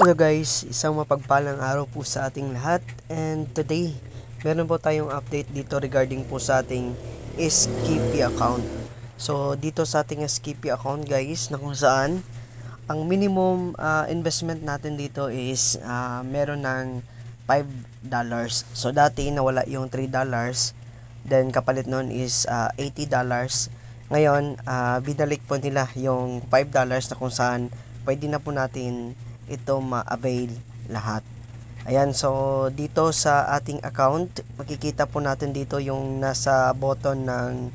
Hello guys, isang mapagpalang araw po sa ating lahat, and today meron po tayong update dito regarding po sa ating Skippy account. So dito sa ating Skippy account guys, na kung saan ang minimum investment natin dito is meron ng $5. So dati nawala yung $3, then kapalit nun is $80. Ngayon binalik po nila yung $5 na kung saan pwede na po natin ito ma-avail lahat. Ayan, so dito sa ating account, makikita po natin dito yung nasa button ng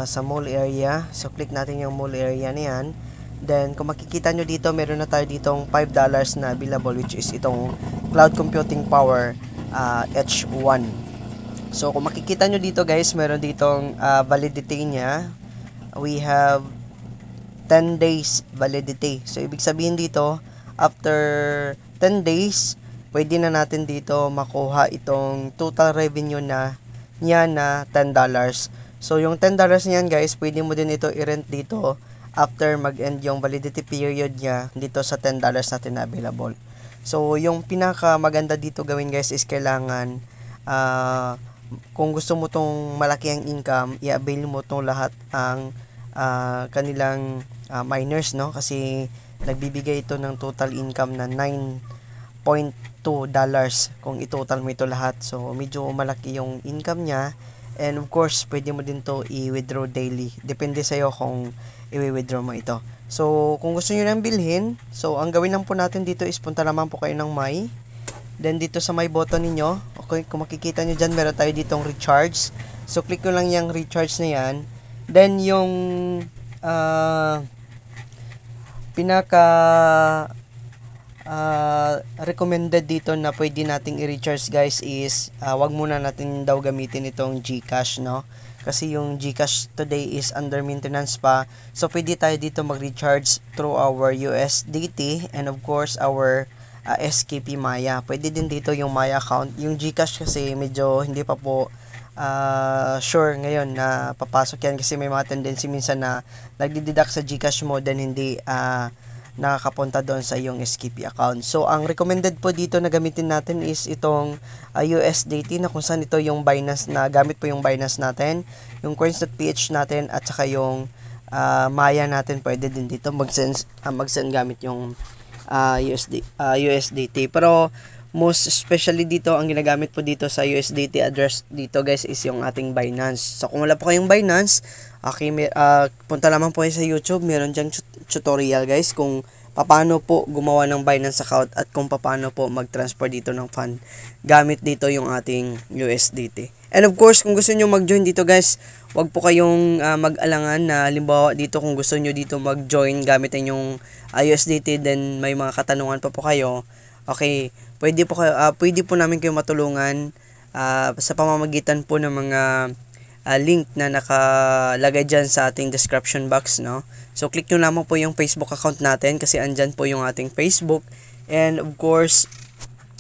sa mall area. So click natin yung mall area na yan. Then kung makikita nyo dito, meron na tayo ditong $5 na available, which is itong cloud computing power H1. So kung makikita nyo dito guys, meron ditong validity niya. We have 10 days validity. So ibig sabihin dito, after 10 days, pwede na natin dito makuha itong total revenue na niya na $10. So yung $10 niyan guys, pwede mo din ito i-rent dito after mag-end yung validity period niya dito sa $10 natin na available. So yung pinaka maganda dito gawin guys is kailangan kung gusto mo tong malaki ang income, i-avail mo tong lahat ang kanilang miners, no? Kasi nagbibigay ito ng total income na $9.2 kung i-total mo ito lahat. So medyo malaki yung income niya, and of course pwede mo din to i-withdraw daily, depende sa iyo kung i-withdraw mo ito. So kung gusto niyo nang bilhin, so ang gawin lang po natin dito is punta naman po kayo ng My, then dito sa My button ninyo, okay, kung makikita niyo diyan, meron tayo ditong recharge. So click ko lang yung recharge na yan, then yung pinaka recommended dito na pwede nating i-recharge guys is wag muna natin daw gamitin itong GCash, no? Kasi yung GCash today is under maintenance pa. So pwede tayo dito mag-recharge through our USDT and of course our SKP Maya. Pwede din dito yung Maya account. Yung GCash kasi medyo hindi pa po sure ngayon na papasok yan, kasi may mga tendency minsan na nagdideduct sa GCash mo then hindi nakakapunta doon sa iyong SKP account. So ang recommended po dito na gamitin natin is itong USDT, na kung saan ito yung Binance, na gamit po yung Binance natin, yung coins.ph natin, at saka yung Maya natin pwede din dito mag-send gamit yung USDT. Pero most especially dito, ang ginagamit po dito sa USDT address dito guys is yung ating Binance. So kung wala po kayong Binance, okay, punta lamang po kayo sa YouTube, meron dyang tutorial guys kung paano po gumawa ng Binance account at kung paano po mag-transfer dito ng fund gamit dito yung ating USDT. And of course, kung gusto niyo mag-join dito guys, wag po kayong mag-alangan na halimbawa dito, kung gusto niyo dito mag-join gamitin yung USDT, then may mga katanungan pa po kayo. Okay, pwede po namin kayo matulungan sa pamamagitan po ng mga link na nakalagay dyan sa ating description box, no? So click nyo lamang po yung Facebook account natin kasi andyan po yung ating Facebook, and of course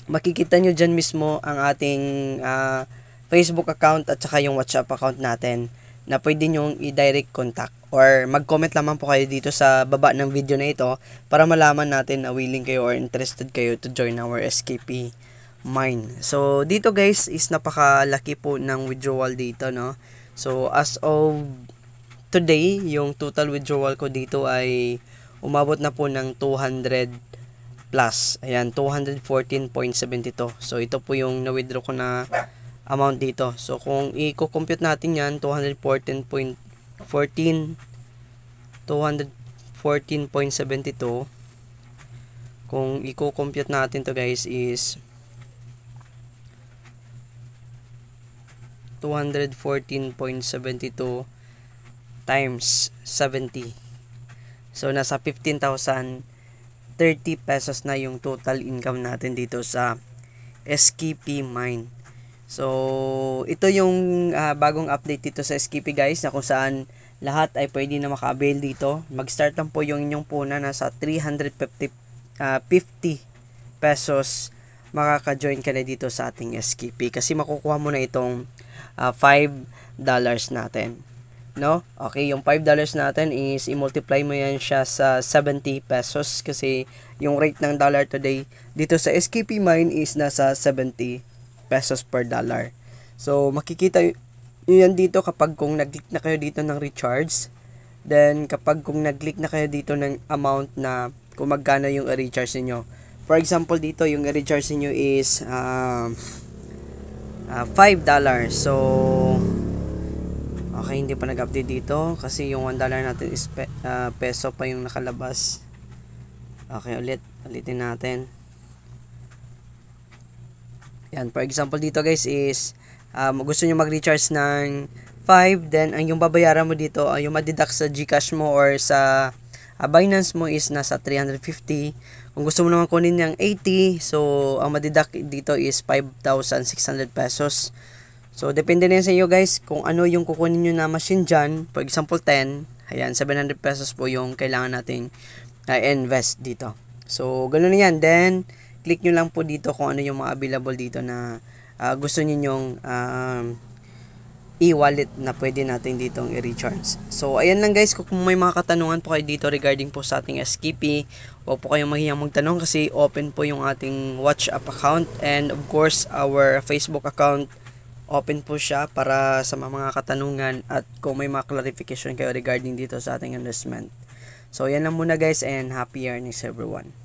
makikita nyo dyan mismo ang ating Facebook account at saka yung WhatsApp account natin na pwede nyong i-direct contact, or mag-comment lamang po kayo dito sa baba ng video na ito para malaman natin na willing kayo or interested kayo to join our SKP Mine. So dito guys is napakalaki po ng withdrawal dito, no? So as of today, yung total withdrawal ko dito ay umabot na po ng 200 plus. Ayan, 214.72. So ito po yung na-withdraw ko na amount dito. So kung i-compute natin yan, 214.72, kung i-compute natin to guys is 214.72 times 70. So nasa 15,030 pesos na yung total income natin dito sa SKP Mine. So ito yung bagong update dito sa SKP guys, na kung saan lahat ay pwede na maka-avail dito. Mag-start lang po yung inyong puna, nasa 350 pesos makaka-join ka na dito sa ating SKP, kasi makukuha mo na itong $5 natin. no? Okay, yung $5 natin is i-multiply mo yan siya sa 70 pesos kasi yung rate ng dollar today dito sa SKP Mine is nasa 70 pesos per dollar. So, makikita nyo yan dito kapag kung nag-click na kayo dito ng recharge. Then, kapag kung nag-click na kayo dito ng amount na kung magkano yung i-recharge niyo. For example, dito yung i-recharge niyo is $5. So, okay, hindi pa nag-update dito kasi yung $1 natin is peso pa yung nakalabas. Okay, ulitin natin. Yan, for example dito guys is gusto nyo mag-recharge ng 5, then ang yung babayaran mo dito, yung ma-deduct sa GCash mo or sa Binance mo is nasa 350. Kung gusto mo naman kunin yung 80, so ang ma-deduct dito is 5,600 pesos. So, depende na sa iyo guys kung ano yung kukunin nyo na machine dyan. For example, 10. Ayan, 700 pesos po yung kailangan nating invest dito. So, ganun na yan. Then, click nyo lang po dito kung ano yung mga available dito na gusto ninyong e-wallet na pwede natin ditong i-recharge. So, ayan lang guys. Kung may mga katanungan po kayo dito regarding po sa ating SKP, huwag po kayong mahiyang magtanong kasi open po yung ating WhatsApp account and of course, our Facebook account. Open po siya para sa mga katanungan at kung may mga clarification kayo regarding dito sa ating investment. So, yan lang muna guys and happy earnings everyone.